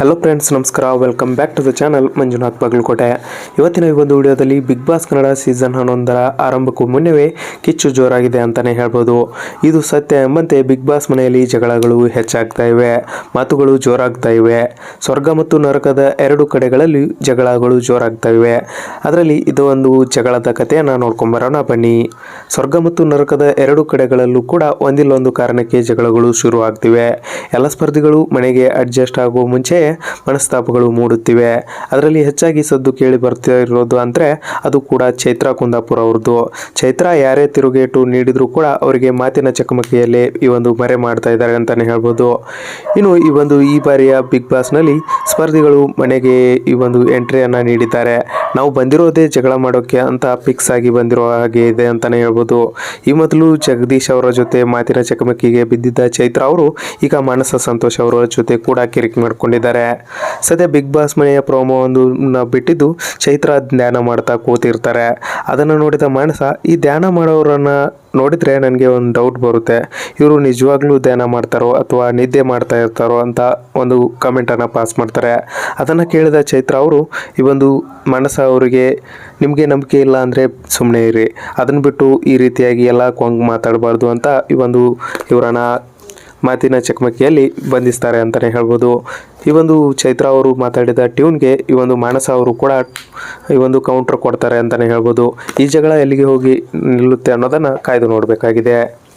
Hello friends, ನಮಸ್ಕಾರ. Welcome back to the channel Manjunath Bagalkote. ಇವತ್ತಿನ ಈ ಒಂದು ವಿಡಿಯೋದಲ್ಲಿ ಬಿಗ್ ಬಾಸ್ ಕನ್ನಡ ಸೀಸನ್ 11ರ ಆರಂಭಕ್ಕೂ ಮುನ್ನವೇ ಕಿಚ್ಚು ಜೋರಾಗಿದೆ ಅಂತಲೇ ಹೇಳ್ಬೋದು. ಇದು ಸತ್ಯ ಎಂಬಂತೆ ಬಿಗ್ ಬಾಸ್ ಮನೆಯಲ್ಲಿ ಜಗಳಗಳು ಹೆಚ್ಚಾಗ್ತಾ ಇವೆ, ಮಾತುಗಳು ಜೋರಾಗ್ತಾ ಇವೆ. ಸ್ವರ್ಗ ಮತ್ತು ನರಕದ ಎರಡು ಕಡೆಗಳಲ್ಲಿ ಜಗಳಗಳು ಜೋರಾಗ್ತಾ ಇವೆ. ಅದರಲ್ಲಿ ಇದು ಒಂದು ಜಗಳದ ಕಥೆಯನ್ನು ನೋಡ್ಕೊಂಬರೋಣ ಬನ್ನಿ. ಸ್ವರ್ಗ ಮತ್ತು ನರಕದ ಎರಡು ಕಡೆಗಳಲ್ಲೂ ಕೂಡ ಒಂದಿಲ್ಲೊಂದು ಕಾರಣಕ್ಕೆ ಜಗಳಗಳು ಶುರುವಾಗ್ತಿವೆ. ಎಲ್ಲ ಸ್ಪರ್ಧಿಗಳು ಮನೆಗೆ ಅಡ್ಜಸ್ಟ್ ಆಗುವ ಮುಂಚೆ ಮನಸ್ತಾಪಗಳು ಮೂಡುತ್ತಿವೆ. ಅದರಲ್ಲಿ ಹೆಚ್ಚಾಗಿ ಸದ್ದು ಕೇಳಿ ಬರ್ತಾ ಇರೋದು ಅಂದರೆ ಅದು ಕೂಡ ಚೈತ್ರ ಕುಂದಾಪುರ ಅವ್ರದ್ದು. ಚೈತ್ರ ಯಾರೇ ತಿರುಗೇಟು ನೀಡಿದ್ರು ಕೂಡ ಅವರಿಗೆ ಮಾತಿನ ಚಕಮಕಿಯಲ್ಲಿ ಈ ಒಂದು ಮರೆ ಮಾಡ್ತಾ ಇದ್ದಾರೆ ಅಂತಲೇ ಹೇಳ್ಬೋದು. ಇನ್ನು ಈ ಬಾರಿಯ ಬಿಗ್ ಬಾಸ್ನಲ್ಲಿ ಸ್ಪರ್ಧಿಗಳು ಮನೆಗೆ ಈ ಒಂದು ಎಂಟ್ರಿಯನ್ನು ನೀಡಿದ್ದಾರೆ. ನಾವು ಬಂದಿರೋದೇ ಜಗಳ ಮಾಡೋಕ್ಕೆ ಅಂತ ಫಿಕ್ಸ್ ಆಗಿ ಬಂದಿರೋ ಹಾಗೆ ಇದೆ ಅಂತಲೇ ಹೇಳ್ಬೋದು. ಈ ಮೊದಲು ಜಗದೀಶ್ ಅವರ ಜೊತೆ ಮಾತಿನ ಚಕಮಕಿಗೆ ಬಿದ್ದಿದ್ದ ಚೈತ್ರ ಅವರು ಈಗ ಮಾನಸ ಸಂತೋಷ್ ಅವರ ಜೊತೆ ಕೂಡ ಕಿರಿಕ್ ಮಾಡ್ಕೊಂಡಿದ್ದಾರೆ. ಸದ್ಯ ಬಿಗ್ ಬಾಸ್ ಮನೆಯ ಪ್ರೋಮೋ ಒಂದು ಬಿಟ್ಟಿದ್ದು ಚೈತ್ರ ಧ್ಯಾನ ಮಾಡ್ತಾ ಕೂತಿರ್ತಾರೆ. ಅದನ್ನು ನೋಡಿದ ಮಾನಸ, ಈ ಧ್ಯಾನ ಮಾಡೋರನ್ನ ನೋಡಿದರೆ ನನಗೆ ಒಂದು ಡೌಟ್ ಬರುತ್ತೆ, ಇವರು ನಿಜವಾಗ್ಲೂ ಧ್ಯಾನ ಮಾಡ್ತಾರೋ ಅಥವಾ ನಿದ್ದೆ ಮಾಡ್ತಾ ಇರ್ತಾರೋ ಅಂತ ಒಂದು ಕಮೆಂಟನ್ನು ಪಾಸ್ ಮಾಡ್ತಾರೆ. ಅದನ್ನು ಕೇಳಿದ ಚೈತ್ರ ಅವರು ಈ ಒಂದು ಮಾನಸ ಅವರಿಗೆ, ನಿಮಗೆ ನಂಬಿಕೆ ಇಲ್ಲ ಅಂದರೆ ಸುಮ್ಮನೆ ಇರಿ, ಅದನ್ನು ಬಿಟ್ಟು ಈ ರೀತಿಯಾಗಿ ಎಲ್ಲ ಕೊಂಗ್ ಮಾತಾಡಬಾರ್ದು ಅಂತ ಇವರನ್ನ ಮಾತಿನ ಚಕಮಕಿಯಲ್ಲಿ ಬಂಧಿಸ್ತಾರೆ ಅಂತಲೇ ಹೇಳ್ಬೋದು. ಈ ಒಂದು ಚೈತ್ರ ಅವರು ಮಾತಾಡಿದ ಟ್ಯೂನ್ಗೆ ಈ ಒಂದು ಮಾನಸ ಅವರು ಕೂಡ ಈ ಒಂದು ಕೌಂಟರ್ ಕೊಡ್ತಾರೆ ಅಂತಲೇ ಹೇಳ್ಬೋದು. ಈ ಜಗಳ ಎಲ್ಲಿಗೆ ಹೋಗಿ ನಿಲ್ಲುತ್ತೆ ಅನ್ನೋದನ್ನು ಕಾಯ್ದು ನೋಡಬೇಕಾಗಿದೆ.